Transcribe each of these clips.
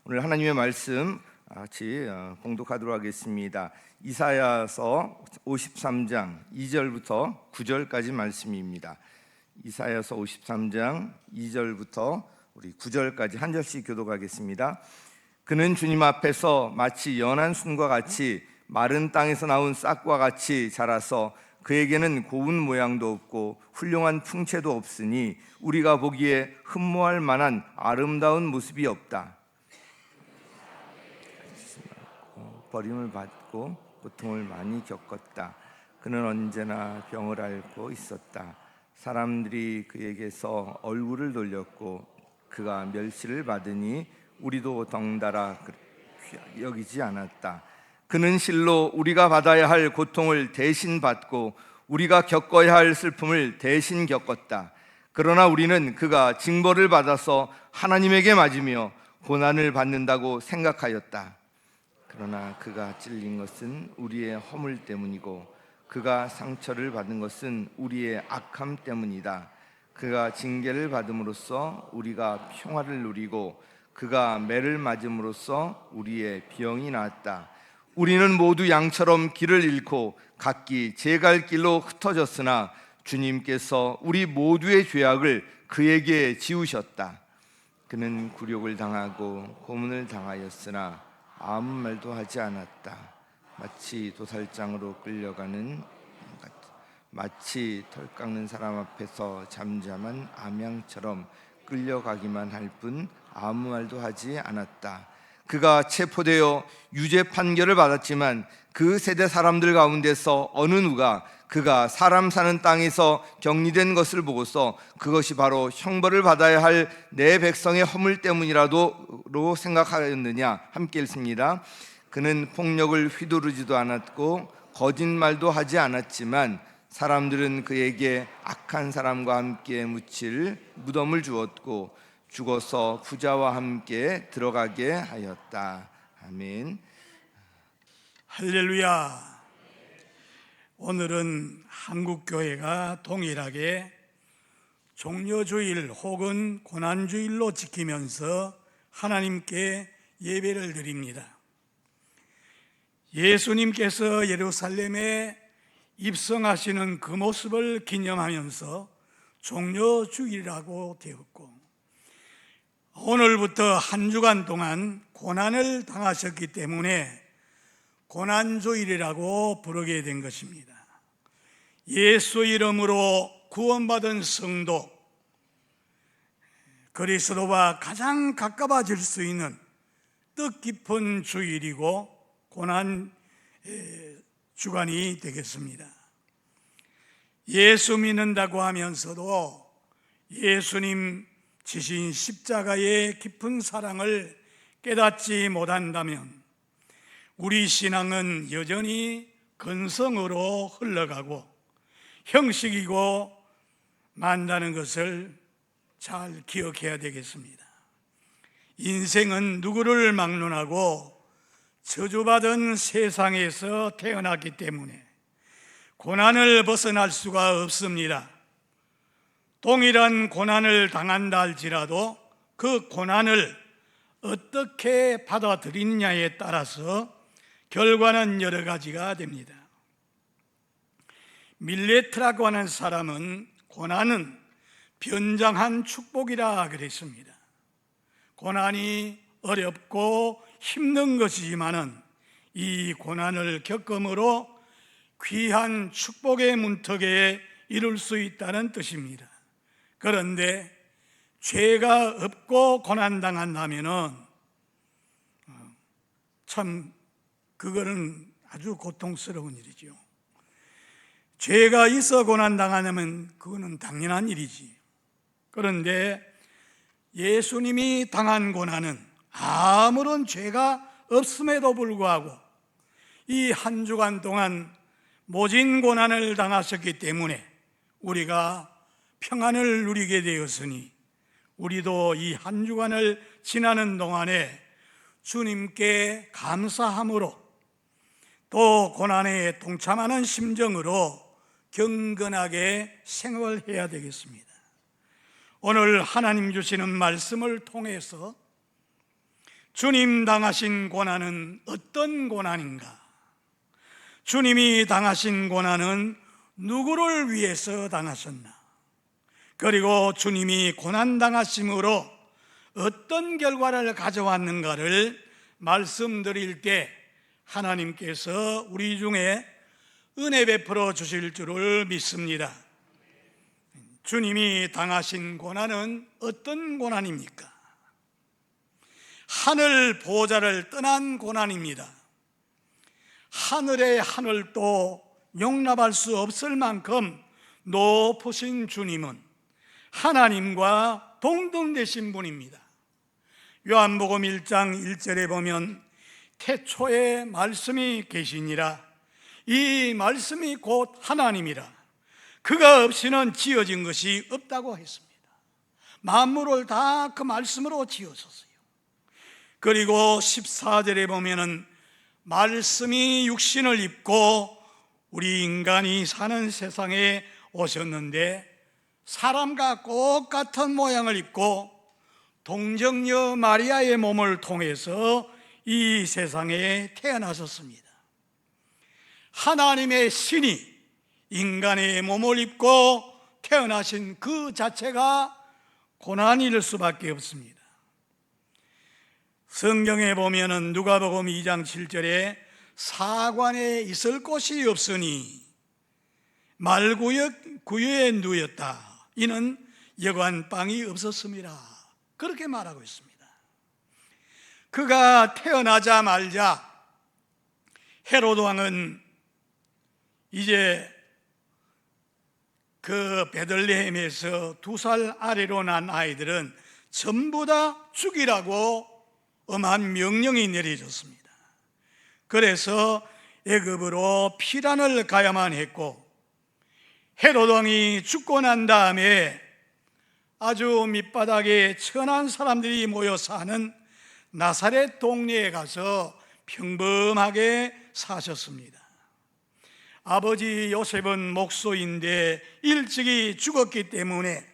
오늘 하나님의 말씀 같이 봉독하도록 하겠습니다. 이사야서 53장 2절부터 9절까지 말씀입니다. 이사야서 53장 2절부터 우리 9절까지 한 절씩 교독하겠습니다. 그는 주님 앞에서 마치 연한 순과 같이 마른 땅에서 나온 싹과 같이 자라서 그에게는 고운 모양도 없고 훌륭한 풍채도 없으니 우리가 보기에 흠모할 만한 아름다운 모습이 없다. 버림을 받고 고통을 많이 겪었다. 그는 언제나 병을 앓고 있었다. 사람들이 그에게서 얼굴을 돌렸고 그가 멸시를 받으니 우리도 덩달아 여기지 않았다. 그는 실로 우리가 받아야 할 고통을 대신 받고 우리가 겪어야 할 슬픔을 대신 겪었다. 그러나 우리는 그가 징벌을 받아서 하나님에게 맞으며 고난을 받는다고 생각하였다. 그러나 그가 찔린 것은 우리의 허물 때문이고 그가 상처를 받은 것은 우리의 악함 때문이다. 그가 징계를 받음으로써 우리가 평화를 누리고 그가 매를 맞음으로써 우리의 병이 나았다. 우리는 모두 양처럼 길을 잃고 각기 제 갈 길로 흩어졌으나 주님께서 우리 모두의 죄악을 그에게 지우셨다. 그는 굴욕을 당하고 고문을 당하였으나 아무 말도 하지 않았다. 마치 도살장으로 끌려가는 마치 털 깎는 사람 앞에서 잠잠한 암양처럼 끌려가기만 할 뿐 아무 말도 하지 않았다. 그가 체포되어 유죄 판결을 받았지만 그 세대 사람들 가운데서 어느 누가 그가 사람 사는 땅에서 격리된 것을 보고서 그것이 바로 형벌을 받아야 할 내 백성의 허물 때문이라도로 생각하였느냐? 함께 읽습니다. 그는 폭력을 휘두르지도 않았고 거짓말도 하지 않았지만 사람들은 그에게 악한 사람과 함께 묻힐 무덤을 주었고 죽어서 부자와 함께 들어가게 하였다. 아멘. 할렐루야. 오늘은 한국교회가 동일하게 종려주일 혹은 고난주일로 지키면서 하나님께 예배를 드립니다. 예수님께서 예루살렘에 입성하시는 그 모습을 기념하면서 종려주일이라고 되었고 오늘부터 한 주간 동안 고난을 당하셨기 때문에 고난주일이라고 부르게 된 것입니다. 예수 이름으로 구원받은 성도, 그리스도와 가장 가까워질 수 있는 뜻깊은 주일이고 고난 주간이 되겠습니다. 예수 믿는다고 하면서도 예수님 지신 십자가의 깊은 사랑을 깨닫지 못한다면 우리 신앙은 여전히 근성으로 흘러가고 형식이고 만다는 것을 잘 기억해야 되겠습니다. 인생은 누구를 막론하고 저주받은 세상에서 태어났기 때문에 고난을 벗어날 수가 없습니다. 동일한 고난을 당한다 할지라도 그 고난을 어떻게 받아들이느냐에 따라서 결과는 여러 가지가 됩니다. 밀레트라고 하는 사람은 고난은 변장한 축복이라 그랬습니다. 고난이 어렵고 힘든 것이지만은 이 고난을 겪음으로 귀한 축복의 문턱에 이룰 수 있다는 뜻입니다. 그런데 죄가 없고 고난당한다면은 참 그거는 아주 고통스러운 일이죠. 죄가 있어 고난당하냐면 그거는 당연한 일이지. 그런데 예수님이 당한 고난은 아무런 죄가 없음에도 불구하고 이 한 주간 동안 모진 고난을 당하셨기 때문에 우리가 평안을 누리게 되었으니 우리도 이 한 주간을 지나는 동안에 주님께 감사함으로 또 고난에 동참하는 심정으로 경건하게 생활해야 되겠습니다. 오늘 하나님 주시는 말씀을 통해서 주님 당하신 고난은 어떤 고난인가? 주님이 당하신 고난은 누구를 위해서 당하셨나? 그리고 주님이 고난 당하심으로 어떤 결과를 가져왔는가를 말씀드릴 때 하나님께서 우리 중에 은혜 베풀어 주실 줄을 믿습니다. 주님이 당하신 고난은 어떤 고난입니까? 하늘 보좌를 떠난 고난입니다. 하늘의 하늘도 용납할 수 없을 만큼 높으신 주님은 하나님과 동등되신 분입니다. 요한복음 1장 1절에 보면 태초에 말씀이 계시니라, 이 말씀이 곧 하나님이라, 그가 없이는 지어진 것이 없다고 했습니다. 만물을 다 그 말씀으로 지으셨어요. 그리고 14절에 보면은 말씀이 육신을 입고 우리 인간이 사는 세상에 오셨는데 사람과 똑같은 모양을 입고 동정녀 마리아의 몸을 통해서 이 세상에 태어나셨습니다. 하나님의 신이 인간의 몸을 입고 태어나신 그 자체가 고난일 수밖에 없습니다. 성경에 보면은 누가복음 2장 7절에 사관에 있을 곳이 없으니 말구유에 누였다, 이는 여관 빵이 없었습니다, 그렇게 말하고 있습니다. 그가 태어나자마자 헤로드 왕은 이제 그 베들레헴에서 2살 아래로 난 아이들은 전부 다 죽이라고 엄한 명령이 내려졌습니다. 그래서 애굽으로 피란을 가야만 했고, 헤로드 왕이 죽고 난 다음에 아주 밑바닥에 천한 사람들이 모여 사는 나사렛 동네에 가서 평범하게 사셨습니다. 아버지 요셉은 목소인데 일찍이 죽었기 때문에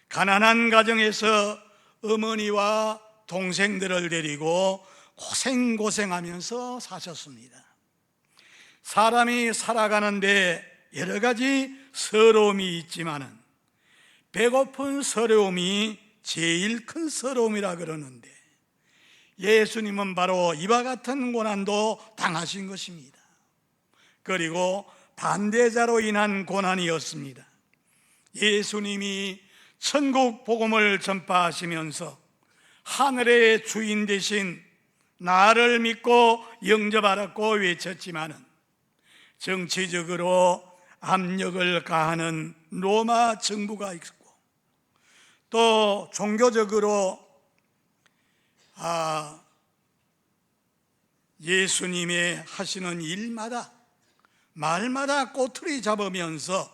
가난한 가정에서 어머니와 동생들을 데리고 고생하면서 사셨습니다. 사람이 살아가는데 여러 가지 서러움이 있지만은 배고픈 서러움이 제일 큰 서러움이라 그러는데, 예수님은 바로 이와 같은 고난도 당하신 것입니다. 그리고 반대자로 인한 고난이었습니다. 예수님이 천국 복음을 전파하시면서 하늘의 주인 되신 나를 믿고 영접하라고 외쳤지만은 정치적으로 압력을 가하는 로마 정부가 있고, 또 종교적으로 예수님의 하시는 일마다 말마다 꼬투리 잡으면서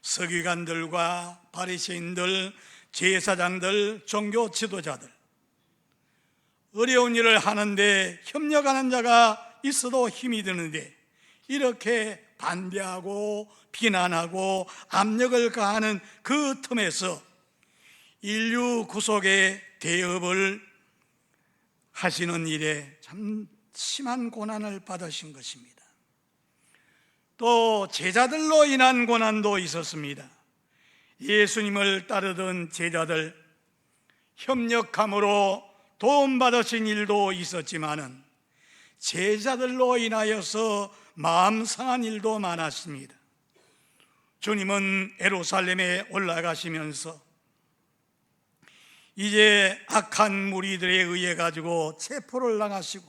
서기관들과 바리새인들, 제사장들, 종교 지도자들, 어려운 일을 하는데 협력하는 자가 있어도 힘이 드는데 이렇게 반대하고 비난하고 압력을 가하는 그 틈에서 인류 구속의 대업을 하시는 일에 참 심한 고난을 받으신 것입니다. 또 제자들로 인한 고난도 있었습니다. 예수님을 따르던 제자들, 협력함으로 도움받으신 일도 있었지만은 제자들로 인하여서 마음 상한 일도 많았습니다. 주님은 예루살렘에 올라가시면서 이제 악한 무리들에 의해 가지고 체포를 당하시고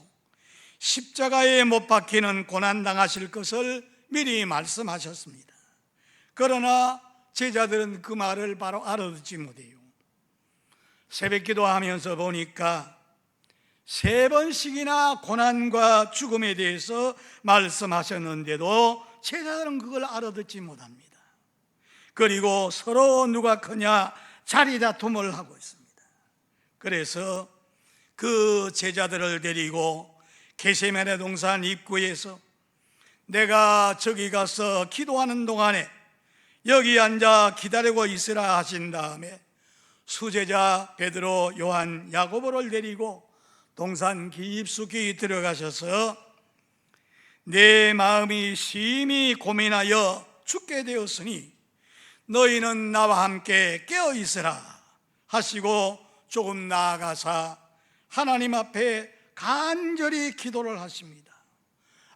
십자가에 못 박히는 고난 당하실 것을 미리 말씀하셨습니다. 그러나 제자들은 그 말을 바로 알아듣지 못해요. 새벽기도 하면서 보니까 3번씩이나 고난과 죽음에 대해서 말씀하셨는데도 제자들은 그걸 알아듣지 못합니다. 그리고 서로 누가 크냐 자리 다툼을 하고 있습니다. 그래서 그 제자들을 데리고 게세마네 동산 입구에서 내가 저기 가서 기도하는 동안에 여기 앉아 기다리고 있으라 하신 다음에 수제자 베드로, 요한, 야고보를 데리고 동산 깊숙이 들어가셔서 내 마음이 심히 고민하여 죽게 되었으니 너희는 나와 함께 깨어 있으라 하시고 조금 나아가사 하나님 앞에 간절히 기도를 하십니다.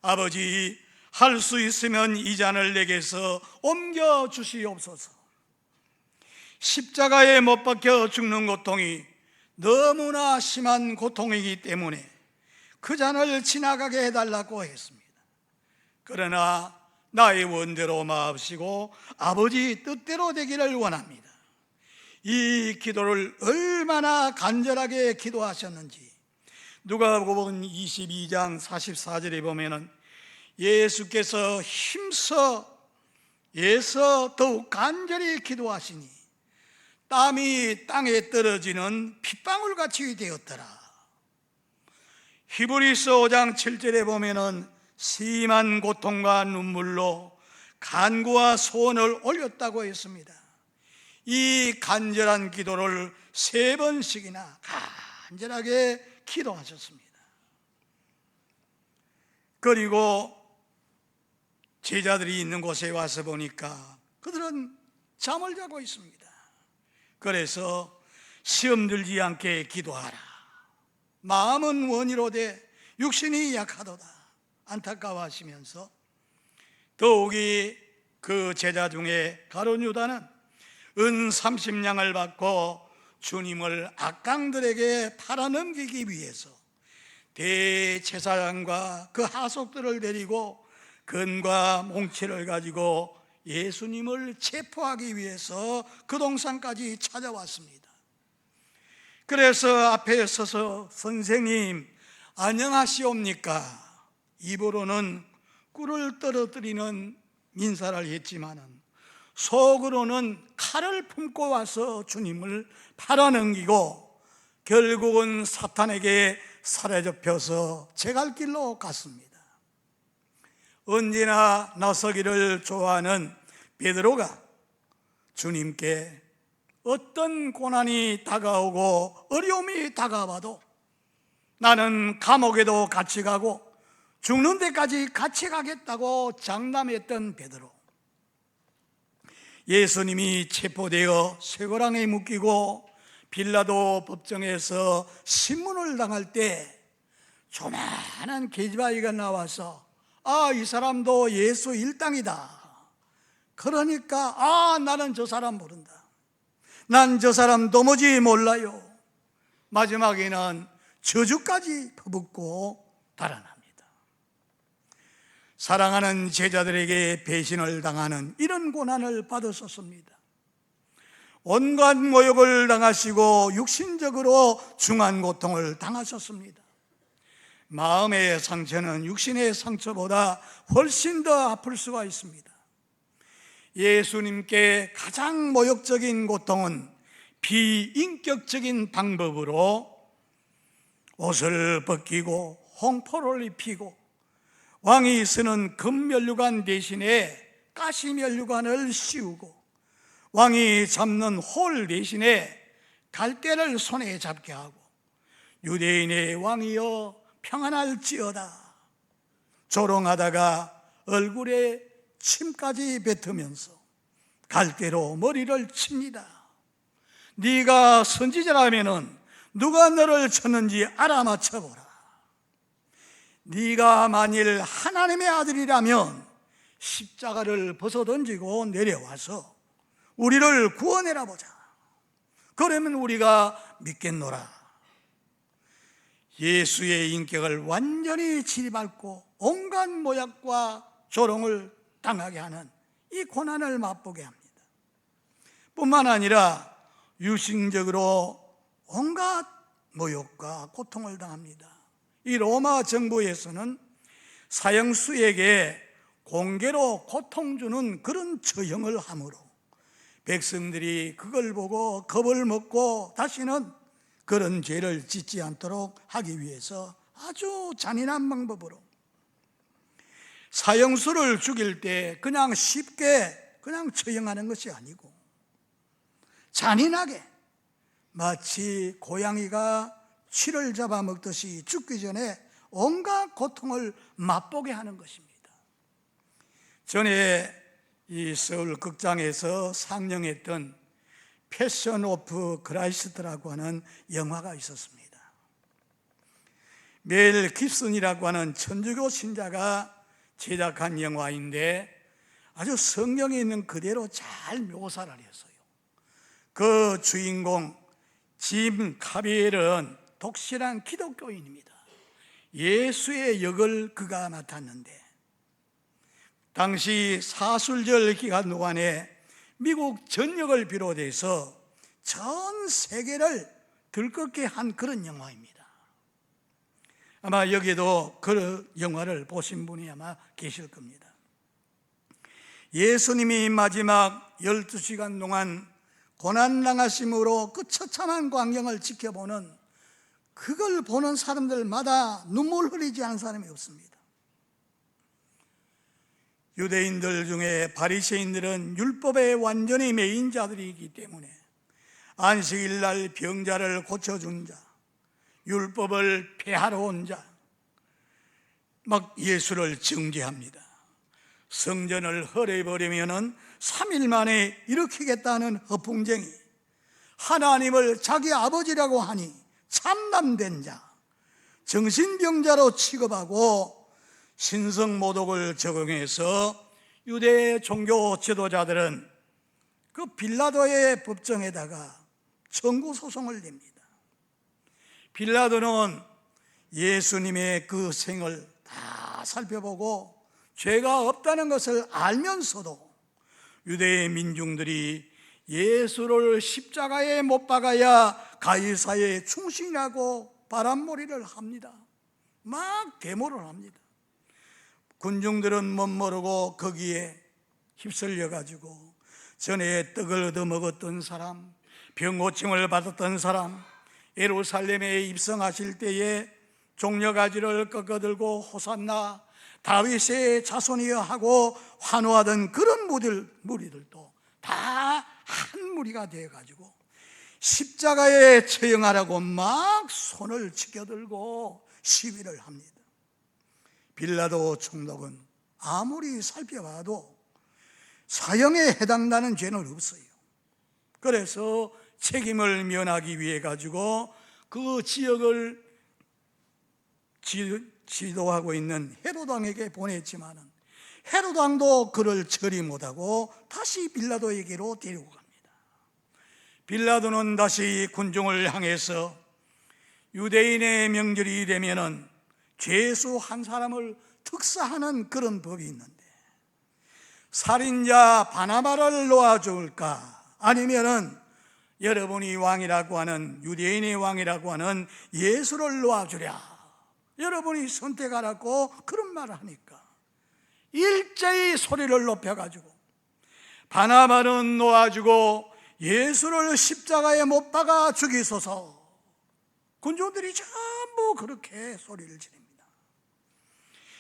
아버지, 할 수 있으면 이 잔을 내게서 옮겨 주시옵소서. 십자가에 못 박혀 죽는 고통이 너무나 심한 고통이기 때문에 그 잔을 지나가게 해달라고 했습니다. 그러나 나의 원대로 마옵시고 아버지 뜻대로 되기를 원합니다. 이 기도를 얼마나 간절하게 기도하셨는지 누가복음 22장 44절에 보면은 예수께서 힘써 더욱 간절히 기도하시니 땀이 땅에 떨어지는 핏방울같이 되었더라. 히브리서 5장 7절에 보면은 심한 고통과 눈물로 간구와 소원을 올렸다고 했습니다. 이 간절한 기도를 3번씩이나 간절하게 기도하셨습니다. 그리고 제자들이 있는 곳에 와서 보니까 그들은 잠을 자고 있습니다. 그래서 시험 들지 않게 기도하라. 마음은 원이로되 육신이 약하도다. 안타까워하시면서 더욱이 그 제자 중에 가룟 유다는 은 30냥을 받고 주님을 악강들에게 팔아넘기기 위해서 대제사장과 그 하속들을 데리고 금과 몽치를 가지고 예수님을 체포하기 위해서 그 동산까지 찾아왔습니다. 그래서 앞에 서서 선생님 안녕하시옵니까? 입으로는 꿀을 떨어뜨리는 인사를 했지만은 속으로는 칼을 품고 와서 주님을 팔아넘기고 결국은 사탄에게 사로잡혀서 제갈 길로 갔습니다. 언제나 나서기를 좋아하는 베드로가 주님께 어떤 고난이 다가오고 어려움이 다가와도 나는 감옥에도 같이 가고 죽는 데까지 같이 가겠다고 장담했던 베드로, 예수님이 체포되어 쇠고랑에 묶이고 빌라도 법정에서 신문을 당할 때 조만한 계집아이가 나와서 이 사람도 예수 일당이다. 그러니까 나는 저 사람 모른다. 난 저 사람 도무지 몰라요. 마지막에는 저주까지 퍼붓고 달아납니다. 사랑하는 제자들에게 배신을 당하는 이런 고난을 받으셨습니다. 온갖 모욕을 당하시고 육신적으로 중한 고통을 당하셨습니다. 마음의 상처는 육신의 상처보다 훨씬 더 아플 수가 있습니다. 예수님께 가장 모욕적인 고통은 비인격적인 방법으로 옷을 벗기고 홍포를 입히고 왕이 쓰는 금면류관 대신에 가시면류관을 씌우고 왕이 잡는 홀 대신에 갈대를 손에 잡게 하고 유대인의 왕이여 평안할지어다 조롱하다가 얼굴에 침까지 뱉으면서 갈대로 머리를 칩니다. 네가 선지자라면은 누가 너를 쳤는지 알아맞혀보라. 네가 만일 하나님의 아들이라면 십자가를 벗어던지고 내려와서 우리를 구원해라 보자. 그러면 우리가 믿겠노라. 예수의 인격을 완전히 치리밟고 온갖 모욕과 조롱을 당하게 하는 이 고난을 맛보게 합니다. 뿐만 아니라 유신적으로 온갖 모욕과 고통을 당합니다. 이 로마 정부에서는 사형수에게 공개로 고통 주는 그런 처형을 하므로 백성들이 그걸 보고 겁을 먹고 다시는 그런 죄를 짓지 않도록 하기 위해서 아주 잔인한 방법으로 사형수를 죽일 때 그냥 쉽게 그냥 처형하는 것이 아니고 잔인하게 마치 고양이가 쥐를 잡아먹듯이 죽기 전에 온갖 고통을 맛보게 하는 것입니다. 전에 이 서울 극장에서 상영했던 패션 오브 크라이스트라고 하는 영화가 있었습니다. 멜 깁슨이라고 하는 천주교 신자가 제작한 영화인데 아주 성경에 있는 그대로 잘 묘사를 했어요. 그 주인공 짐 카비엘은 독실한 기독교인입니다. 예수의 역을 그가 맡았는데 당시 사술절 기간 동안에 미국 전역을 비롯해서 전 세계를 들끓게 한 그런 영화입니다. 아마 여기도 그 영화를 보신 분이 아마 계실 겁니다. 예수님이 마지막 12시간 동안 고난당하심으로 그 처참한 광경을 지켜보는, 그걸 보는 사람들마다 눈물 흘리지 않은 사람이 없습니다. 유대인들 중에 바리새인들은 율법에 완전히 매인 자들이기 때문에 안식일 날 병자를 고쳐준 자, 율법을 폐하러 온 자, 막 예수를 정죄합니다. 성전을 허례버리면 3일 만에 일으키겠다는 허풍쟁이, 하나님을 자기 아버지라고 하니 참남된 자, 정신병자로 취급하고 신성모독을 적용해서 유대 종교 지도자들은 그 빌라도의 법정에다가 청구소송을 냅니다. 빌라도는 예수님의 그 생을 다 살펴보고 죄가 없다는 것을 알면서도 유대의 민중들이 예수를 십자가에 못 박아야 가이사에 충신하고 바람몰이를 합니다. 막 데모를 합니다. 군중들은 멋모르고 거기에 휩쓸려 가지고 전에 떡을 얻어먹었던 사람, 병고침을 받았던 사람, 예루살렘에 입성하실 때에 종려가지를 꺾어들고 호산나 다윗의 자손이여 하고 환호하던 그런 무리들도 다 한 무리가 되어가지고 십자가에 처형하라고 막 손을 치켜들고 시위를 합니다. 빌라도 총독은 아무리 살펴봐도 사형에 해당나는 죄는 없어요. 그래서 책임을 면하기 위해 가지고 그 지역을 지도하고 있는 헤롯 왕에게 보냈지만은 헤롯 왕도 그를 처리 못하고 다시 빌라도에게로 데리고 갑니다. 빌라도는 다시 군중을 향해서 유대인의 명절이 되면은 죄수 한 사람을 특사하는 그런 법이 있는데 살인자 바나바를 놓아줄까, 아니면은 여러분이 왕이라고 하는, 유대인의 왕이라고 하는 예수를 놓아주랴, 여러분이 선택하라고 그런 말을 하니까 일제히 소리를 높여가지고 바나바는 놓아주고 예수를 십자가에 못 박아 죽이소서. 군중들이 전부 그렇게 소리를 지릅니다.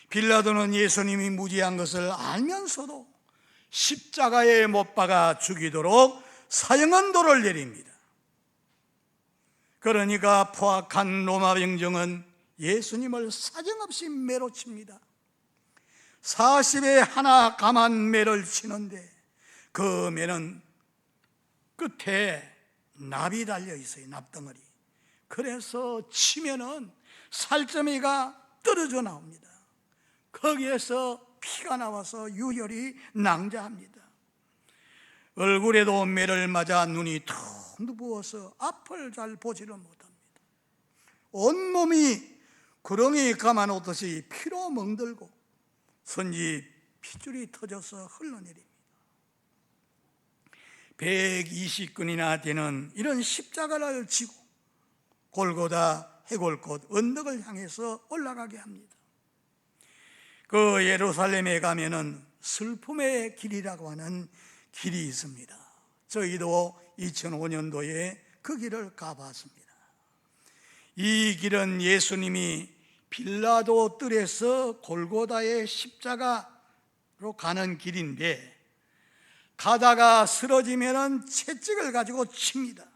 빌라도는 예수님이 무지한 것을 알면서도 십자가에 못 박아 죽이도록 사형언도를 내립니다. 그러니까 포악한 로마 병정은 예수님을 사정없이 매로 칩니다. 40에 하나 감한 매를 치는데 그 매는 끝에 납이 달려 있어요. 납덩어리. 그래서 치면은 살점이가 떨어져 나옵니다. 거기에서 피가 나와서 유혈이 낭자합니다. 얼굴에도 매를 맞아 눈이 텅 부어서 앞을 잘 보지를 못합니다. 온몸이 구렁이 감아놓듯이 피로 멍들고 손이 핏줄이 터져서 흘러내립니다. 120근이나 되는 이런 십자가를 지고 골고다 해골꽃 언덕을 향해서 올라가게 합니다. 그 예루살렘에 가면은 슬픔의 길이라고 하는 길이 있습니다. 저희도 2005년도에 그 길을 가봤습니다. 이 길은 예수님이 빌라도 뜰에서 골고다의 십자가로 가는 길인데 가다가 쓰러지면은 채찍을 가지고 칩니다.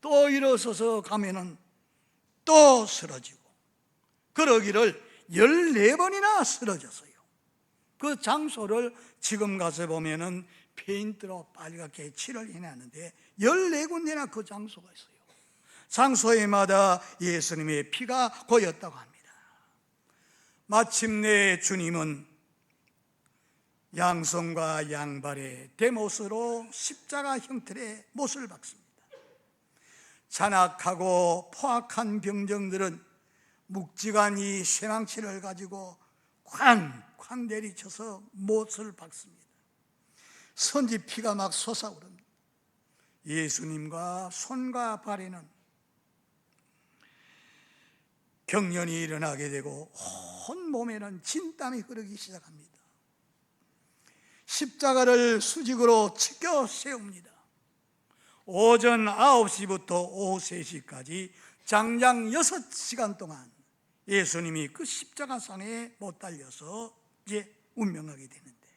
또 일어서서 가면은 또 쓰러지고, 그러기를 14번이나 쓰러졌어요. 그 장소를 지금 가서 보면은 페인트로 빨갛게 칠을 해놨는데 14군데나 그 장소가 있어요. 장소에마다 예수님의 피가 고였다고 합니다. 마침내 주님은 양손과 양발에 대못으로 십자가 형틀의 못을 박습니다. 잔악하고 포악한 병정들은 묵직한 이 쇠망치를 가지고 쾅쾅 내리쳐서 못을 박습니다. 선지 피가 막 솟아오릅니다. 예수님과 손과 발에는 경련이 일어나게 되고 온 몸에는 진땀이 흐르기 시작합니다. 십자가를 수직으로 치켜 세웁니다. 오전 9시부터 오후 3시까지 장장 6시간 동안 예수님이 그 십자가상에 못 달려서 이제 운명하게 되는데,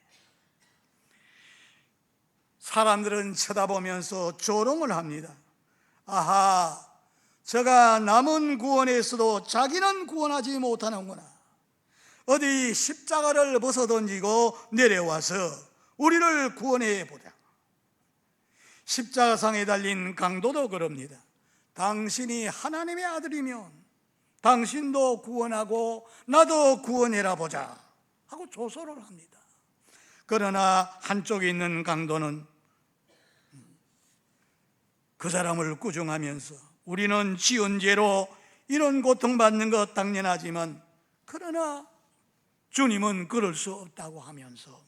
사람들은 쳐다보면서 조롱을 합니다. 아하, 저가 남은 구원에서도 자기는 구원하지 못하는구나. 어디 십자가를 벗어던지고 내려와서 우리를 구원해 보자. 십자가상에 달린 강도도 그럽니다. 당신이 하나님의 아들이면 당신도 구원하고 나도 구원해라 보자 하고 조소를 합니다. 그러나 한쪽에 있는 강도는 그 사람을 꾸중하면서 우리는 지은 죄로 이런 고통받는 것 당연하지만 그러나 주님은 그럴 수 없다고 하면서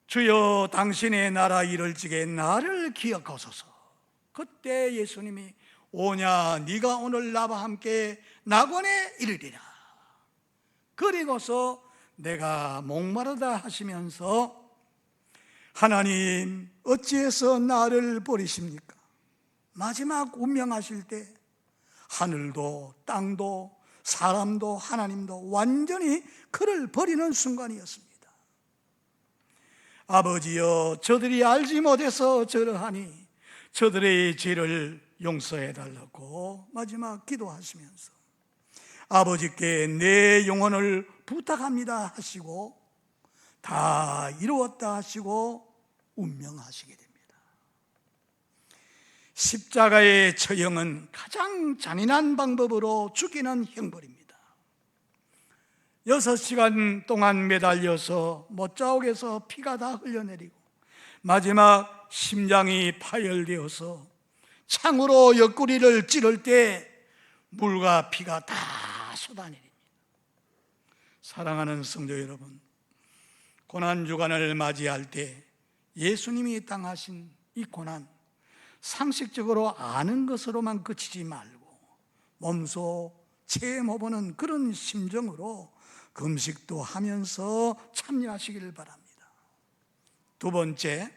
주여 당신의 나라 이를지게 나를 기억하소서. 그때 예수님이 오냐 네가 오늘 나와 함께 낙원에 이르리라. 그리고서 내가 목마르다 하시면서 하나님 어찌해서 나를 버리십니까? 마지막 운명하실 때 하늘도 땅도 사람도 하나님도 완전히 그를 버리는 순간이었습니다. 아버지여 저들이 알지 못해서 저러하니 저들의 죄를 용서해 달라고 마지막 기도하시면서 아버지께 내 영혼을 부탁합니다 하시고 다 이루었다 하시고 운명하시게 됩니다. 십자가의 처형은 가장 잔인한 방법으로 죽이는 형벌입니다. 6시간 동안 매달려서 못자국에서 피가 다 흘러내리고 마지막 심장이 파열되어서 창으로 옆구리를 찌를 때 물과 피가 다 쏟아내립니다. 사랑하는 성도 여러분, 고난주간을 맞이할 때 예수님이 당하신 이 고난, 상식적으로 아는 것으로만 그치지 말고 몸소 체험해보는 그런 심정으로 금식도 하면서 참여하시기를 바랍니다. 두 번째,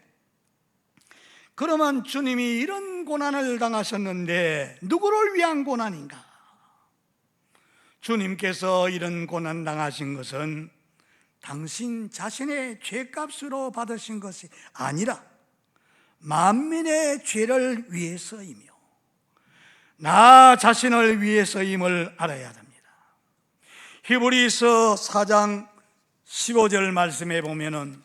그러면 주님이 이런 고난을 당하셨는데 누구를 위한 고난인가? 주님께서 이런 고난 당하신 것은 당신 자신의 죄값으로 받으신 것이 아니라 만민의 죄를 위해서이며 나 자신을 위해서임을 알아야 합니다. 히브리서 4장 15절 말씀에 보면은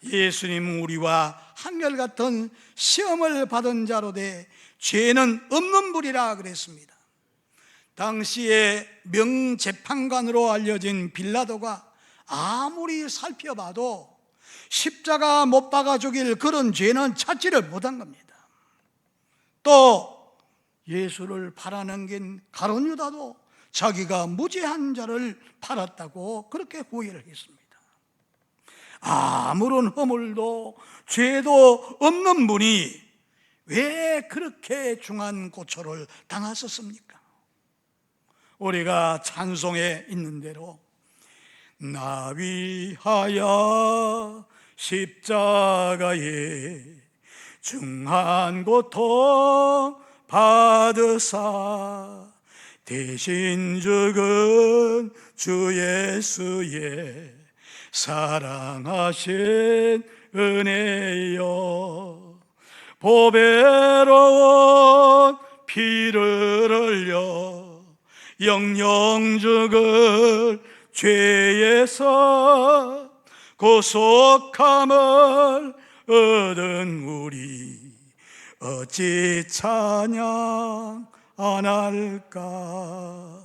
예수님은 우리와 한결같은 시험을 받은 자로 돼 죄는 없는 분이라 그랬습니다. 당시에 명재판관으로 알려진 빌라도가 아무리 살펴봐도 십자가 못 박아 죽일 그런 죄는 찾지를 못한 겁니다. 또 예수를 팔아넘긴 가룟 유다도 자기가 무죄한 자를 팔았다고 그렇게 후회를 했습니다. 아무런 허물도 죄도 없는 분이 왜 그렇게 중한 고초를 당하셨습니까? 우리가 찬송에 있는 대로 나 위하여 십자가에 중한 고통 받으사 대신 죽은 주 예수의 사랑하신 은혜여 보배로운 피를 흘려 영영 죽을 죄에서 구속함을 얻은 우리 어찌 찬양 안 할까?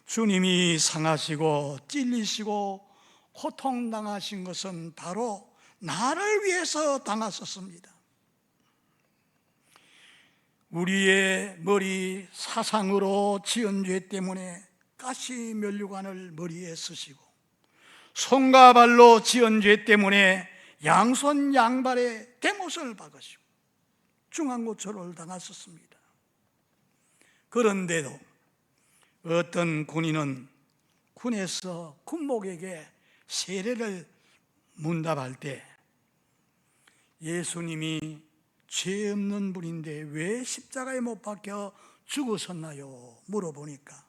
주님이 상하시고 찔리시고 고통당하신 것은 바로 나를 위해서 당하셨습니다. 우리의 머리 사상으로 지은 죄 때문에 가시 면류관을 머리에 쓰시고, 손과 발로 지은 죄 때문에 양손 양발에 대못을 박으시고 중앙고초를 당하셨습니다. 그런데도 어떤 군인은 군에서 군목에게 세례를 문답할 때 예수님이 죄 없는 분인데 왜 십자가에 못 박혀 죽으셨나요? 물어보니까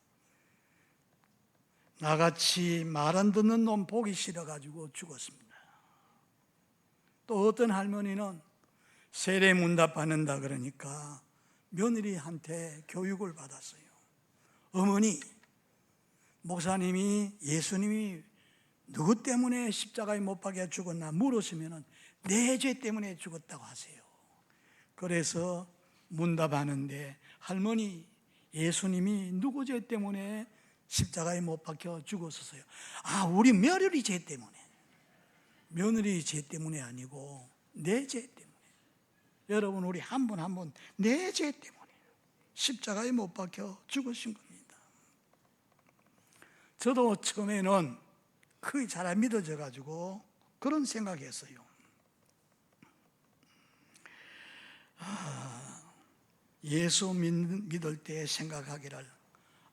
나같이 말 안 듣는 놈 보기 싫어가지고 죽었습니다. 또 어떤 할머니는 세례 문답받는다 그러니까 며느리한테 교육을 받았어요. 어머니, 목사님이 예수님이 누구 때문에 십자가에 못 박혀 죽었나 물으시면 내 죄 때문에 죽었다고 하세요. 그래서 문답하는데 할머니, 예수님이 누구 죄 때문에 십자가에 못 박혀 죽었었어요? 아, 우리 며느리 죄 때문에. 며느리 죄 때문이 아니고 내 죄 때문에. 여러분, 우리 한 분 한 분 내 죄 때문에 십자가에 못 박혀 죽으신 겁니다. 저도 처음에는 그게 잘 안 믿어져 가지고 그런 생각했어요. 예수 믿을 때 생각하기를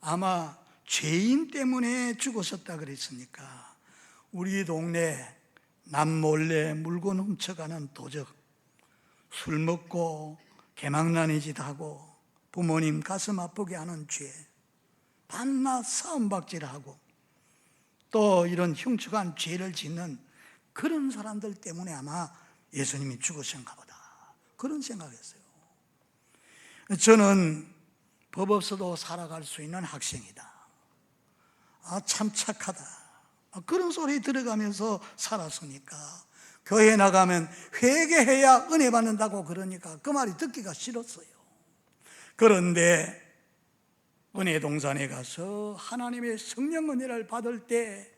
아마 죄인 때문에 죽으셨다 그랬으니까 우리 동네 남몰래 물건 훔쳐가는 도적, 술 먹고 개망나니 짓 하고 부모님 가슴 아프게 하는 죄, 밤낮 싸움박질하고 또 이런 흉측한 죄를 짓는 그런 사람들 때문에 아마 예수님이 죽으신가 보다, 그런 생각했어요. 저는 법 없어도 살아갈 수 있는 학생이다. 아, 참 착하다. 그런 소리 들어가면서 살았으니까 교회 나가면 회개해야 은혜 받는다고 그러니까 그 말이 듣기가 싫었어요. 그런데 은혜 동산에 가서 하나님의 성령 은혜를 받을 때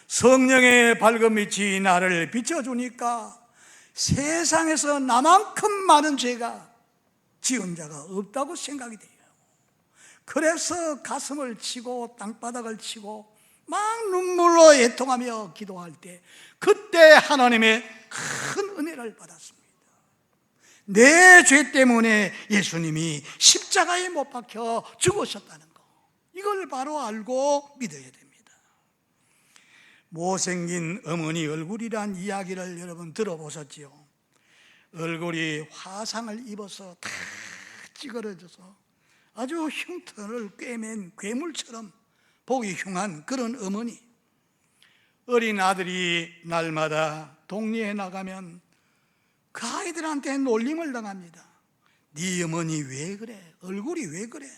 성령의 밝은 빛이 나를 비춰주니까 세상에서 나만큼 많은 죄가 지은 자가 없다고 생각이 돼요. 그래서 가슴을 치고 땅바닥을 치고 막 눈물로 애통하며 기도할 때 그때 하나님의 큰 은혜를 받았습니다. 내 죄 때문에 예수님이 십자가에 못 박혀 죽으셨다는 거, 이걸 바로 알고 믿어야 됩니다. 못생긴 어머니 얼굴이란 이야기를 여러분 들어보셨지요? 얼굴이 화상을 입어서 다 찌그러져서 아주 흉터를 꿰맨 괴물처럼 보기 흉한 그런 어머니. 어린 아들이 날마다 동리에 나가면 그 아이들한테 놀림을 당합니다. 네 어머니 왜 그래? 얼굴이 왜 그래?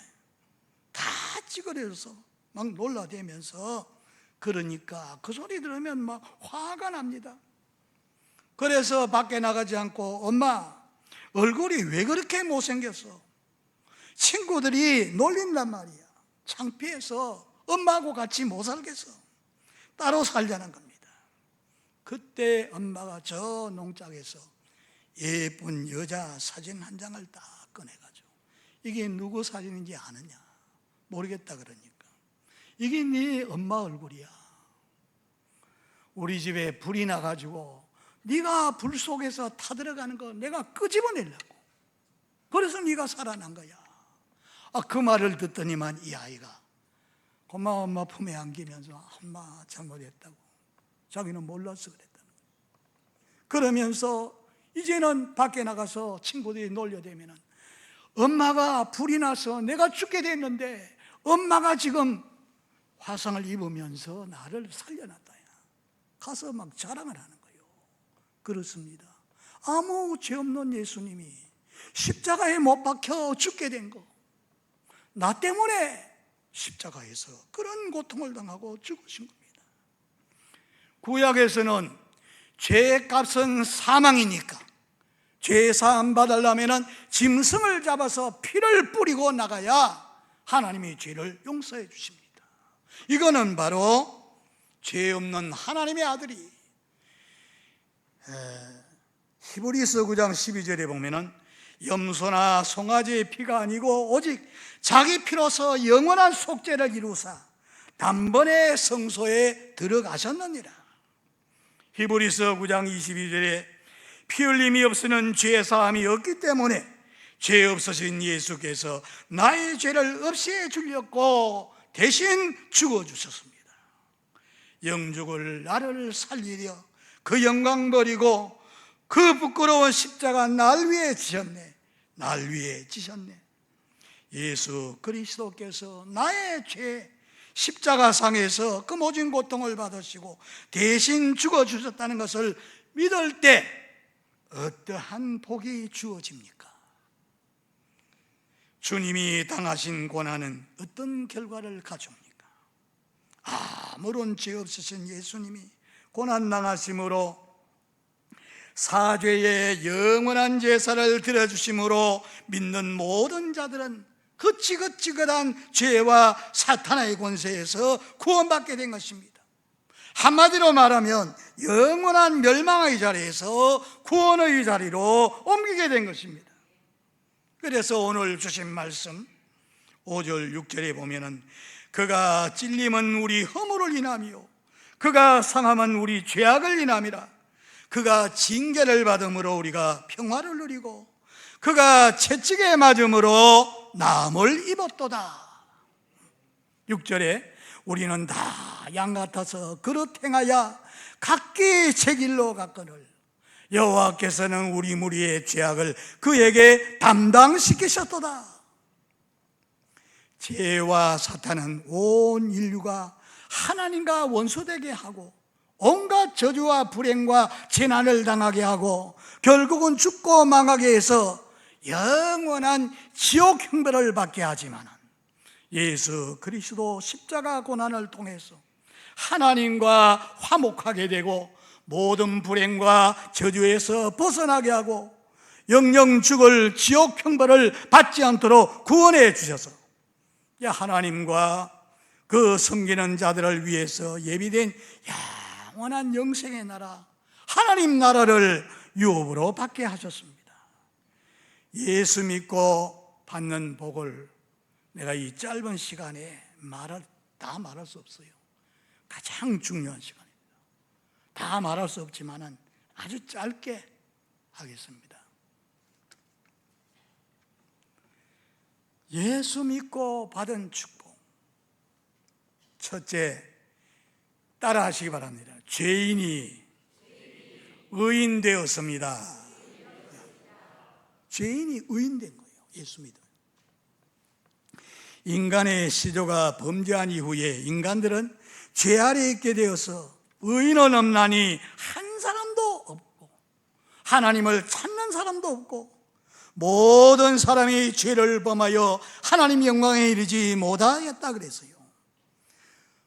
다 찌그러져서 막 놀라대면서, 그러니까 그 소리 들으면 막 화가 납니다. 그래서 밖에 나가지 않고 엄마 얼굴이 왜 그렇게 못생겼어? 친구들이 놀린단 말이야. 창피해서 엄마하고 같이 못 살겠어. 따로 살자는 겁니다. 그때 엄마가 저 농장에서 예쁜 여자 사진 한 장을 딱 꺼내가지고 이게 누구 사진인지 아느냐? 모르겠다 그러니까 이게 네 엄마 얼굴이야. 우리 집에 불이 나가지고 네가 불 속에서 타들어가는 거 내가 끄집어내려고, 그래서 네가 살아난 거야. 그 말을 듣더니만 이 아이가 고마워 엄마 품에 안기면서 엄마 잘못했다고, 자기는 몰라서 그랬다는 거야. 그러면서 이제는 밖에 나가서 친구들이 놀려대면은 엄마가 불이 나서 내가 죽게 됐는데 엄마가 지금 화상을 입으면서 나를 살려놨다야. 가서 막 자랑을 하는 거예요. 그렇습니다. 아무 죄 없는 예수님이 십자가에 못 박혀 죽게 된 거, 나 때문에 십자가에서 그런 고통을 당하고 죽으신 겁니다. 구약에서는 죄값은 사망이니까 죄 사함 받으려면 짐승을 잡아서 피를 뿌리고 나가야 하나님이 죄를 용서해 주십니다. 이거는 바로 죄 없는 하나님의 아들이 히브리서 9장 12절에 보면은 염소나 송아지의 피가 아니고 오직 자기 피로서 영원한 속죄를 이루사 단번에 성소에 들어가셨느니라. 히브리서 9장 22절에 피 흘림이 없으면 죄 사함이 없기 때문에 죄 없으신 예수께서 나의 죄를 없애해 주려고 대신 죽어주셨습니다. 영죽을 나를 살리려 그 영광 버리고 그 부끄러운 십자가 날 위해 지셨네. 날 위해 지셨네. 예수 그리스도께서 나의 죄 십자가상에서 그 모진 고통을 받으시고 대신 죽어주셨다는 것을 믿을 때 어떠한 복이 주어집니까? 주님이 당하신 고난은 어떤 결과를 가져옵니까? 아무런 죄 없으신 예수님이 고난당하심으로 사죄의 영원한 제사를 드려주심으로 믿는 모든 자들은 그 지긋지긋한 죄와 사탄의 권세에서 구원받게 된 것입니다. 한마디로 말하면 영원한 멸망의 자리에서 구원의 자리로 옮기게 된 것입니다. 그래서 오늘 주신 말씀 5절 6절에 보면은 그가 찔림은 우리 허물을 인하며 그가 상함은 우리 죄악을 인함이라. 그가 징계를 받음으로 우리가 평화를 누리고 그가 채찍에 맞음으로 남을 입었도다. 6절에 우리는 다 양 같아서 그릇 행하여 각기 제 길로 갔거늘 여호와께서는 우리 무리의 죄악을 그에게 담당시키셨도다. 죄와 사탄은 온 인류가 하나님과 원수되게 하고 온갖 저주와 불행과 재난을 당하게 하고 결국은 죽고 망하게 해서 영원한 지옥 형벌을 받게 하지만 예수 그리스도 십자가 고난을 통해서 하나님과 화목하게 되고 모든 불행과 저주에서 벗어나게 하고 영영 죽을 지옥 형벌을 받지 않도록 구원해 주셔서 하나님과 그 섬기는 자들을 위해서 예비된 영원한 영생의 나라 하나님 나라를 유업으로 받게 하셨습니다. 예수 믿고 받는 복을 내가 이 짧은 시간에 다 말할 수 없어요. 가장 중요한 시간입니다. 다 말할 수 없지만 아주 짧게 하겠습니다. 예수 믿고 받은 축복, 첫째, 따라 하시기 바랍니다. 죄인이 의인 되었습니다. 죄인이 의인 된 거예요. 예수 믿음. 인간의 시조가 범죄한 이후에 인간들은 죄 아래 있게 되어서 의인은 없나니 한 사람도 없고 하나님을 찾는 사람도 없고 모든 사람이 죄를 범하여 하나님 영광에 이르지 못하였다 그랬어요.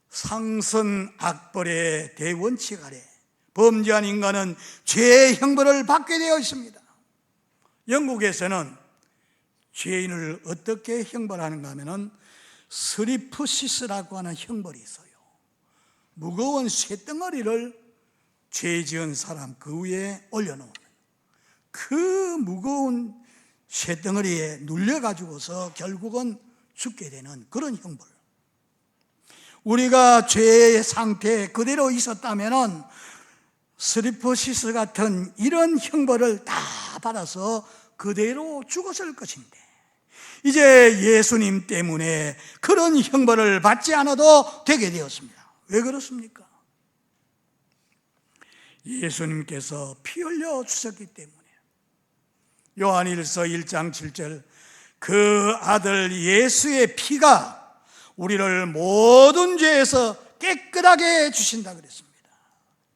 상선 악벌의 대원칙 아래 범죄한 인간은 죄의 형벌을 받게 되어 있습니다. 영국에서는 죄인을 어떻게 형벌하는가 하면 스리프시스라고 하는 형벌이 있어요. 무거운 쇳덩어리를 죄 지은 사람 그 위에 올려놓는 그 무거운 쇳덩어리에 눌려가지고서 결국은 죽게 되는 그런 형벌. 우리가 죄의 상태에 그대로 있었다면 스리퍼시스 같은 이런 형벌을 다 받아서 그대로 죽었을 것인데 이제 예수님 때문에 그런 형벌을 받지 않아도 되게 되었습니다. 왜 그렇습니까? 예수님께서 피 흘려 주셨기 때문에. 요한일서 1장 7절 그 아들 예수의 피가 우리를 모든 죄에서 깨끗하게 해주신다 그랬습니다.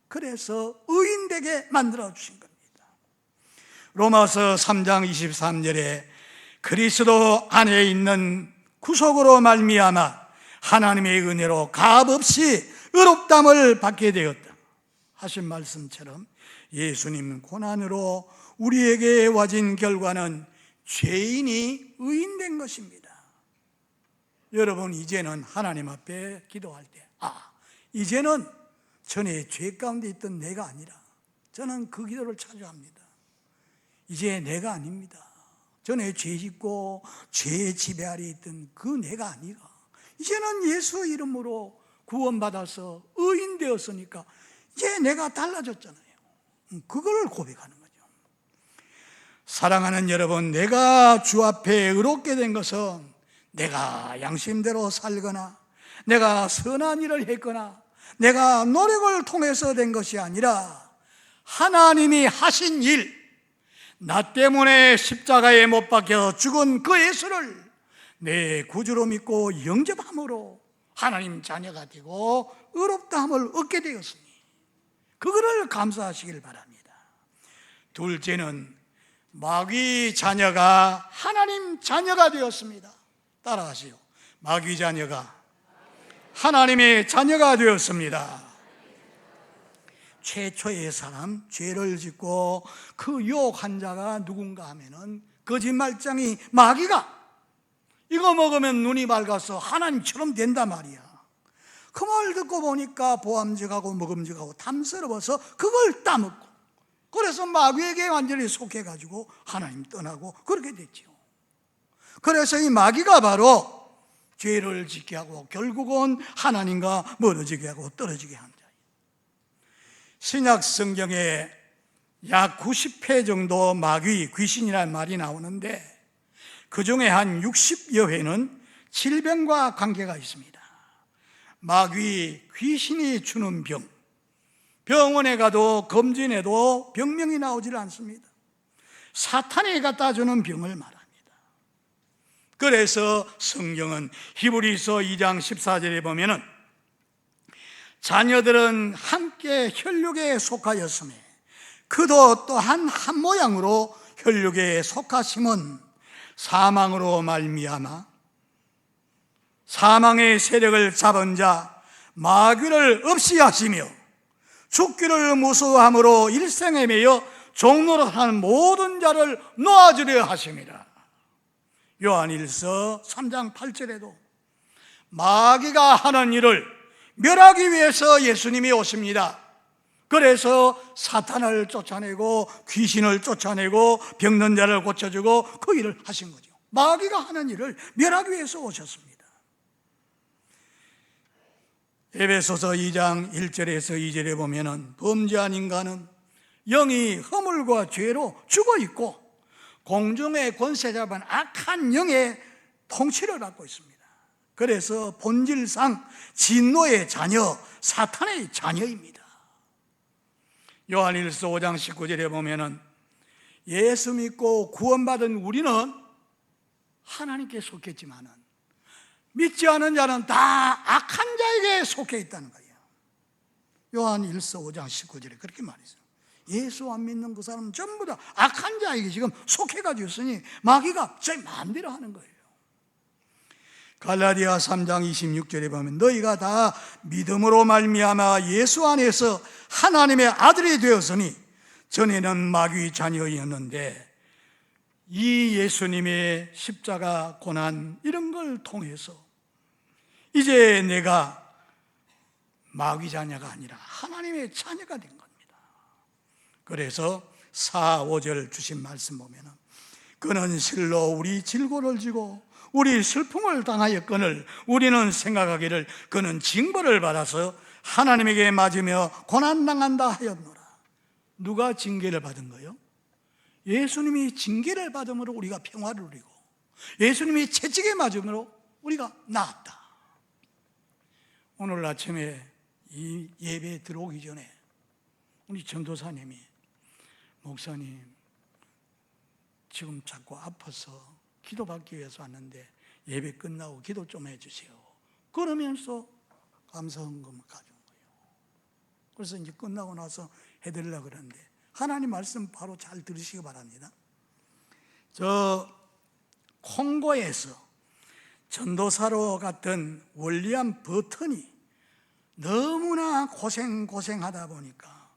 그래서 의인되게 만들어 주신 겁니다. 로마서 3장 23절에 그리스도 안에 있는 구속으로 말미암아 하나님의 은혜로 값없이 의롭다함을 받게 되었다 하신 말씀처럼 예수님 고난으로 우리에게 와진 결과는 죄인이 의인된 것입니다. 여러분, 이제는 하나님 앞에 기도할 때 이제는 전에 죄 가운데 있던 내가 아니라, 저는 그 기도를 자주 합니다. 이제 내가 아닙니다. 전에 죄 짓고 죄의 지배 아래 있던 그 내가 아니라 이제는 예수 이름으로 구원받아서 의인 되었으니까 이제 내가 달라졌잖아요. 그걸 고백하는 거죠. 사랑하는 여러분, 내가 주 앞에 의롭게 된 것은 내가 양심대로 살거나 내가 선한 일을 했거나 내가 노력을 통해서 된 것이 아니라 하나님이 하신 일, 나 때문에 십자가에 못 박혀 죽은 그 예수를 내 구주로 믿고 영접함으로 하나님 자녀가 되고 의롭다함을 얻게 되었으니 그거를 감사하시길 바랍니다. 둘째는 마귀 자녀가 하나님 자녀가 되었습니다. 따라하세요. 마귀 자녀가 하나님의 자녀가 되었습니다. 최초의 사람, 죄를 짓고 그 유혹한 자가 누군가 하면은 거짓말장이 마귀가 이거 먹으면 눈이 밝아서 하나님처럼 된단 말이야. 그 말 듣고 보니까 보암직하고 먹음직하고 탐스러워서 그걸 따먹고, 그래서 마귀에게 완전히 속해가지고 하나님 떠나고 그렇게 됐죠. 그래서 이 마귀가 바로 죄를 짓게 하고 결국은 하나님과 멀어지게 하고 떨어지게 한 자예요. 신약 성경에 약 90회 정도 마귀, 귀신이라는 말이 나오는데 그 중에 한 60여 회는 질병과 관계가 있습니다. 마귀, 귀신이 주는 병, 병원에 가도 검진해도 병명이 나오질 않습니다. 사탄이 갖다 주는 병을 말합니다. 그래서 성경은 히브리서 2장 14절에 보면은 자녀들은 함께 혈육에 속하였으며 그도 또한 한 모양으로 혈육에 속하심은 사망으로 말미암아 사망의 세력을 잡은 자 마귀를 없이 하시며 죽기를 무수함으로 일생에 매여 종노릇하는 모든 자를 놓아주려 하심이라. 요한일서 3장 8절에도 마귀가 하는 일을 멸하기 위해서 예수님이 오십니다. 그래서 사탄을 쫓아내고 귀신을 쫓아내고 병든 자를 고쳐주고 그 일을 하신 거죠. 마귀가 하는 일을 멸하기 위해서 오셨습니다. 에베소서 2장 1절에서 2절에 보면은 범죄한 인간은 영이 허물과 죄로 죽어 있고 공중의 권세 잡은 악한 영의 통치를 받고 있습니다. 그래서 본질상 진노의 자녀, 사탄의 자녀입니다. 요한일서 5장 19절에 보면은 예수 믿고 구원받은 우리는 하나님께 속했지만은 믿지 않은 자는 다 악한 자에게 속해 있다는 거예요. 요한일서 5장 19절에 그렇게 말했어요. 예수 안 믿는 그 사람은 전부 다 악한 자에게 지금 속해가지고 있으니 마귀가 제 마음대로 하는 거예요. 갈라디아 3장 26절에 보면 너희가 다 믿음으로 말미암아 예수 안에서 하나님의 아들이 되었으니 전에는 마귀 자녀였는데 이 예수님의 십자가 고난 이런 걸 통해서 이제 내가 마귀 자녀가 아니라 하나님의 자녀가 된 겁니다. 그래서 4, 5절 주신 말씀 보면 그는 실로 우리 질고를 지고 우리 슬픔을 당하였거늘 우리는 생각하기를 그는 징벌을 받아서 하나님에게 맞으며 고난당한다 하였노라. 누가 징계를 받은 거예요? 예수님이 징계를 받음으로 우리가 평화를 누리고 예수님이 채찍에 맞음으로 우리가 나았다. 오늘 아침에 이 예배에 들어오기 전에 우리 전도사님이 목사님 지금 자꾸 아파서 기도받기 위해서 왔는데 예배 끝나고 기도 좀 해주세요. 그러면서 감사헌금을 가져온 거예요. 그래서 이제 끝나고 나서 해드리려고 그러는데 하나님 말씀 바로 잘 들으시기 바랍니다. 저 콩고에서 전도사로 갔던 윌리엄 버튼이 너무나 고생하다 보니까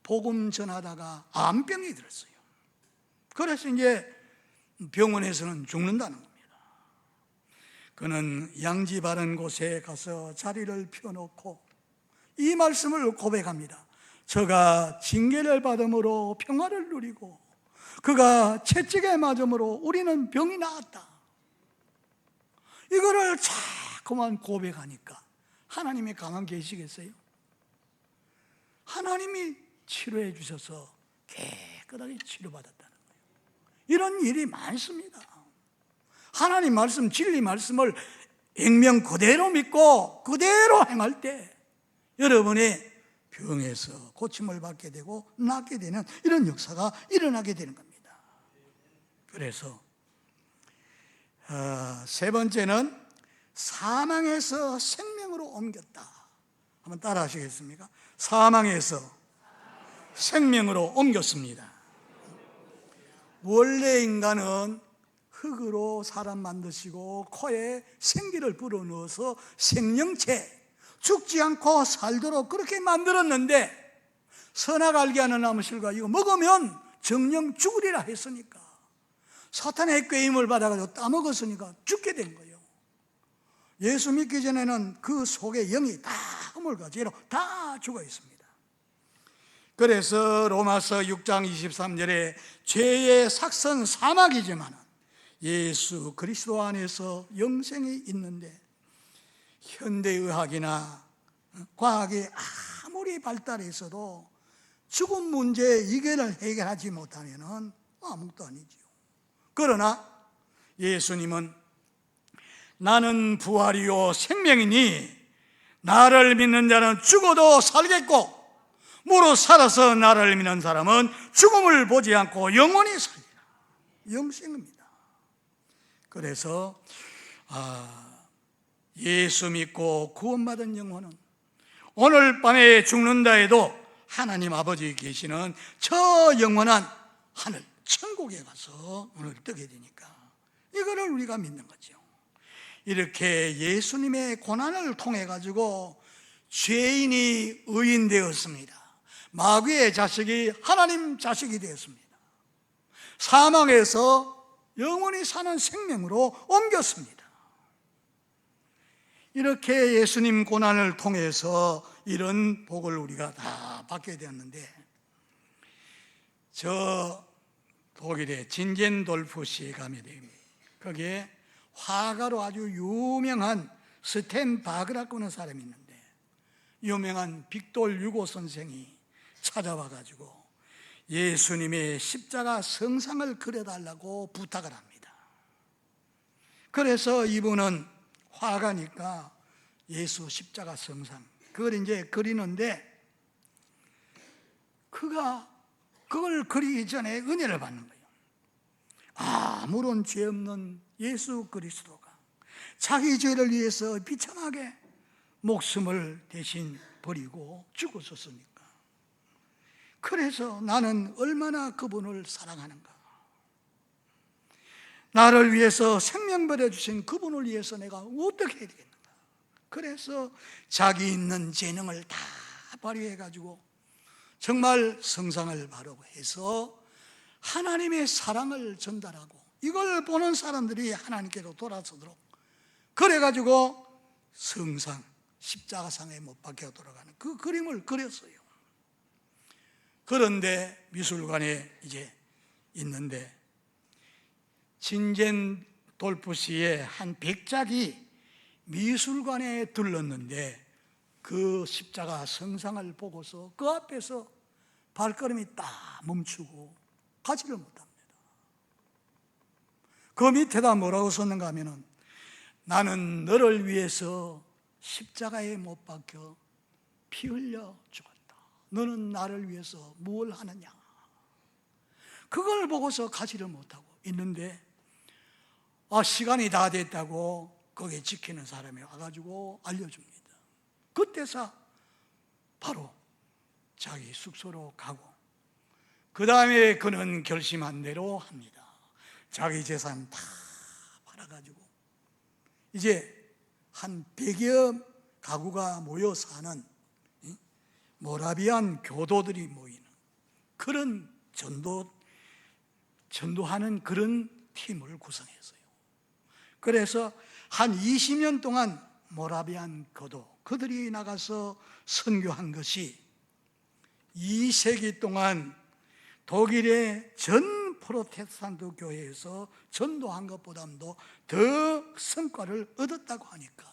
복음 전하다가 암병이 들었어요. 그래서 이제 병원에서는 죽는다는 겁니다. 그는 양지 바른 곳에 가서 자리를 펴놓고 이 말씀을 고백합니다. 저가 징계를 받음으로 평화를 누리고 그가 채찍에 맞음으로 우리는 병이 나았다. 이거를 자꾸만 고백하니까 하나님이 가만 계시겠어요? 하나님이 치료해 주셔서 깨끗하게 치료받았다는 거예요. 이런 일이 많습니다. 하나님 말씀, 진리 말씀을 액면 그대로 믿고 그대로 행할 때 여러분의 병에서 고침을 받게 되고 낫게 되는 이런 역사가 일어나게 되는 겁니다. 그래서 세 번째는 사망에서 생명으로 옮겼다. 한번 따라 하시겠습니까? 사망에서 생명으로 옮겼습니다. 원래 인간은 흙으로 사람 만드시고 코에 생기를 불어넣어서 생명체, 죽지 않고 살도록 그렇게 만들었는데 선악 알게 하는 나무실과 이거 먹으면 정령 죽으리라 했으니까 사탄의 꾀임을 받아가지고 따먹었으니까 죽게 된 거예요. 예수 믿기 전에는 그 속에 영이 다 허물과 죄로 다 죽어 있습니다. 그래서 로마서 6장 23절에 죄의 삭선 사망이지만 예수 그리스도 안에서 영생이 있는데 현대의학이나 과학이 아무리 발달해서도 죽음 문제의 이견을 해결하지 못하면 아무것도 아니지요. 그러나 예수님은 나는 부활이요 생명이니 나를 믿는 자는 죽어도 살겠고 무릇 살아서 나를 믿는 사람은 죽음을 보지 않고 영원히 살리라. 영생입니다. 그래서 예수 믿고 구원받은 영혼은 오늘 밤에 죽는다 해도 하나님 아버지 계시는 저 영원한 하늘 천국에 가서 오늘 뜨게 되니까 이거를 우리가 믿는 거죠. 이렇게 예수님의 고난을 통해 가지고 죄인이 의인 되었습니다. 마귀의 자식이 하나님 자식이 되었습니다. 사망에서 영원히 사는 생명으로 옮겼습니다. 이렇게 예수님 고난을 통해서 이런 복을 우리가 다 받게 되었는데 저 독일의 진젠돌프시에 가면 됩니다. 거기에 화가로 아주 유명한 스텐 바그라고 하는 사람이 있는데 유명한 빅돌 유고 선생이 찾아와 가지고 예수님의 십자가 성상을 그려달라고 부탁을 합니다. 그래서 이분은 화가니까 예수 십자가 성상 그걸 이제 그리는데 그걸 그리기 전에 은혜를 받는 거예요. 아무런 죄 없는 예수 그리스도가 자기 죄를 위해서 비참하게 목숨을 대신 버리고 죽었었으니까 그래서 나는 얼마나 그분을 사랑하는가. 나를 위해서 생명 버려주신 그분을 위해서 내가 어떻게 해야 되겠는가. 그래서 자기 있는 재능을 다 발휘해가지고 정말 성상을 바로 해서 하나님의 사랑을 전달하고 이걸 보는 사람들이 하나님께로 돌아서도록 그래가지고 성상 십자가상에 못 박혀 돌아가는 그 그림을 그렸어요. 그런데 미술관에 이제 있는데 진젠 돌프시의 한 백작이 미술관에 들렀는데 그 십자가 성상을 보고서 그 앞에서 발걸음이 딱 멈추고 가지를 못합니다. 그 밑에다 뭐라고 썼는가 하면은 나는 너를 위해서 십자가에 못 박혀 피 흘려 죽었다. 너는 나를 위해서 무엇을 하느냐. 그걸 보고서 가지를 못하고 있는데 시간이 다 됐다고 거기에 지키는 사람이 와가지고 알려줍니다. 그때서 바로 자기 숙소로 가고 그 다음에 그는 결심한 대로 합니다. 자기 재산 다 팔아가지고 이제 한 100여 가구가 모여 사는 모라비안 교도들이 모이는 그런 전도하는 그런 팀을 구성했어요. 그래서 한 20년 동안 모라비안 교도 그들이 나가서 선교한 것이 2세기 동안 독일의 전 프로테스탄트 교회에서 전도한 것보다도 더 성과를 얻었다고 하니까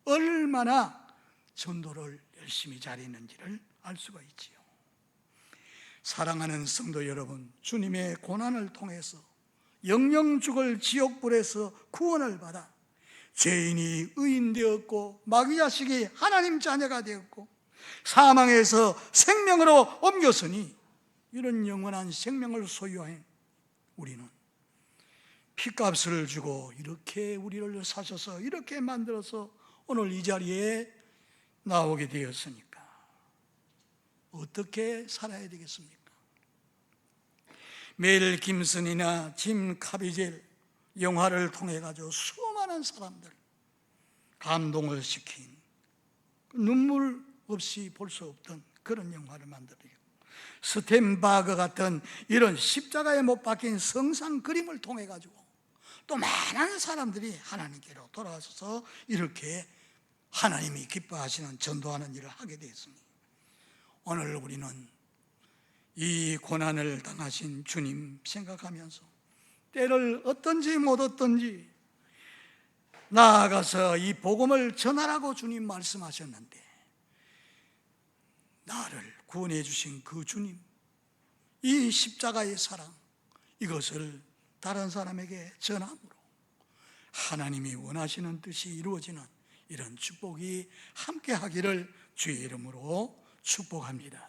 얼마나 전도를 열심히 잘했는지를 알 수가 있지요. 사랑하는 성도 여러분, 주님의 고난을 통해서 영영 죽을 지옥불에서 구원을 받아 죄인이 의인 되었고 마귀 자식이 하나님 자녀가 되었고 사망에서 생명으로 옮겼으니 이런 영원한 생명을 소유한 우리는 피값을 주고 이렇게 우리를 사셔서 이렇게 만들어서 오늘 이 자리에 나오게 되었으니까 어떻게 살아야 되겠습니까? 멜 김슨이나 짐 카비젤 영화를 통해 가지고 수많은 사람들 감동을 시킨 눈물 없이 볼 수 없던 그런 영화를 만들어요. 스텐바그 같은 이런 십자가에 못 박힌 성상 그림을 통해 가지고 또 많은 사람들이 하나님께로 돌아와서 이렇게 하나님이 기뻐하시는 전도하는 일을 하게 되었습니다. 오늘 우리는 이 고난을 당하신 주님 생각하면서 때를 얻든지 못 얻든지 나아가서 이 복음을 전하라고 주님 말씀하셨는데 나를 구원해 주신 그 주님, 이 십자가의 사랑, 이것을 다른 사람에게 전함으로 하나님이 원하시는 뜻이 이루어지는 이런 축복이 함께 하기를 주의 이름으로 축복합니다.